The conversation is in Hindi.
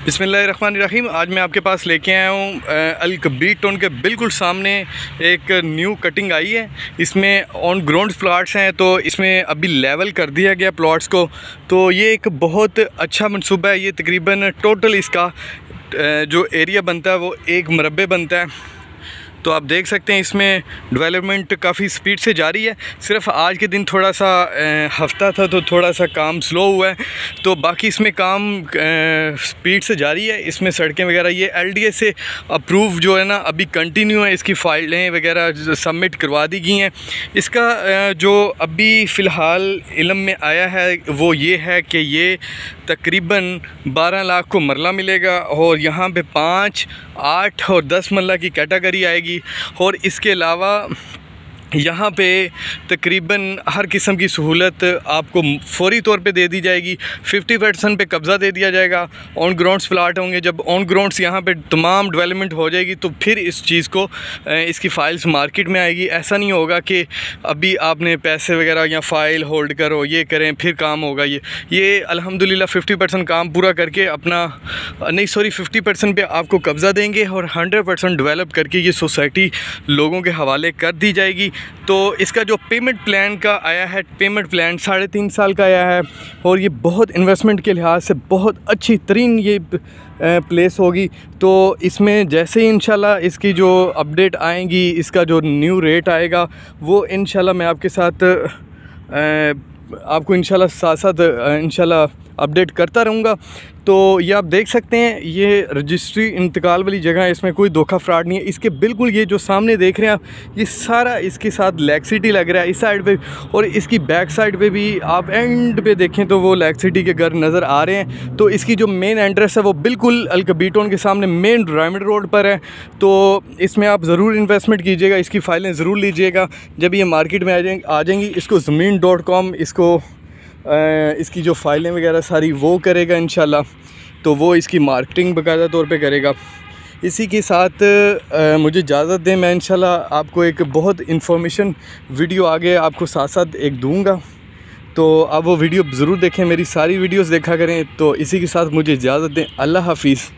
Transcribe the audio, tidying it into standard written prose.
बिस्मिल्लाहिर्रहमानिर्रहीम। आज मैं आपके पास लेके आया हूँ अल कबीर टाउन के बिल्कुल सामने एक न्यू कटिंग आई है। इसमें ऑन ग्राउंड प्लाट्स हैं, तो इसमें अभी लेवल कर दिया गया प्लाट्स को। तो ये एक बहुत अच्छा मंसूबा है। ये तकरीबन टोटल इसका जो एरिया बनता है वो 1 मरबे बनता है। तो आप देख सकते हैं इसमें डेवलपमेंट काफ़ी स्पीड से जारी है। सिर्फ आज के दिन थोड़ा सा हफ्ता था तो थोड़ा सा काम स्लो हुआ है, तो बाकी इसमें काम स्पीड से जारी है। इसमें सड़कें वगैरह ये LDA से अप्रूव जो है ना अभी कंटिन्यू है। इसकी फ़ाइलें वगैरह सबमिट करवा दी गई हैं। इसका जो अभी फ़िलहाल इल्म में आया है वो ये है कि ये तकरीबन 12 लाख को मरला मिलेगा, और यहाँ पे 5, 8 और 10 मरला की कैटेगरी आएगी। और इसके अलावा यहाँ पे तकरीबन हर किस्म की सहूलत आपको फौरी तौर पे दे दी जाएगी। 50% पे कब्ज़ा दे दिया जाएगा। ऑन ग्राउंड्स प्लाट होंगे। जब ऑन ग्राउंड्स यहाँ पे तमाम डेवलपमेंट हो जाएगी तो फिर इस चीज़ को इसकी फ़ाइल्स मार्केट में आएगी। ऐसा नहीं होगा कि अभी आपने पैसे वगैरह या फ़ाइल होल्ड करो, ये करें फिर काम होगा। ये अल्हम्दुलिल्लाह 50% काम पूरा करके अपना 50% पे आपको कब्ज़ा देंगे और 100% डेवलप करके ये सोसाइटी लोगों के हवाले कर दी जाएगी। तो इसका जो पेमेंट प्लान का आया है, पेमेंट प्लान 3.5 साल का आया है, और ये बहुत इन्वेस्टमेंट के लिहाज से बहुत अच्छी तरीन ये प्लेस होगी। तो इसमें जैसे ही इंशाल्लाह इसकी जो अपडेट आएंगी, इसका जो न्यू रेट आएगा वो इंशाल्लाह मैं आपके साथ आपको इंशाल्लाह साथ इंशाल्लाह अपडेट करता रहूँगा। तो ये आप देख सकते हैं, ये रजिस्ट्री इंतकाल वाली जगह है। इसमें कोई धोखा फ्रॉड नहीं है। इसके बिल्कुल ये जो सामने देख रहे हैं आप, ये सारा इसके साथ लेक सिटी लग रहा है इस साइड पे, और इसकी बैक साइड पे भी आप एंड पे देखें तो वो लेक सिटी के घर नज़र आ रहे हैं। तो इसकी जो मेन एड्रेस है वो बिल्कुल अल कबीर टाउन के सामने मेन डायमंड रोड पर है। तो इसमें आप ज़रूर इन्वेस्टमेंट कीजिएगा, इसकी फ़ाइलें ज़रूर लीजिएगा। जब ये मार्केट में आ जाएंगी इसको ज़मीन.com इसकी जो फ़ाइलें वगैरह सारी वो करेगा इंशाल्लाह। तो वो इसकी मार्केटिंग बाकायदा तौर पे करेगा। इसी के साथ मुझे इजाज़त दें। मैं इंशाल्लाह आपको एक बहुत इन्फॉर्मेशन वीडियो आगे आपको साथ साथ एक दूंगा, तो आप वो वीडियो ज़रूर देखें। मेरी सारी वीडियोस देखा करें। तो इसी के साथ मुझे इजाज़त दें। अल्लाह हाफिज़।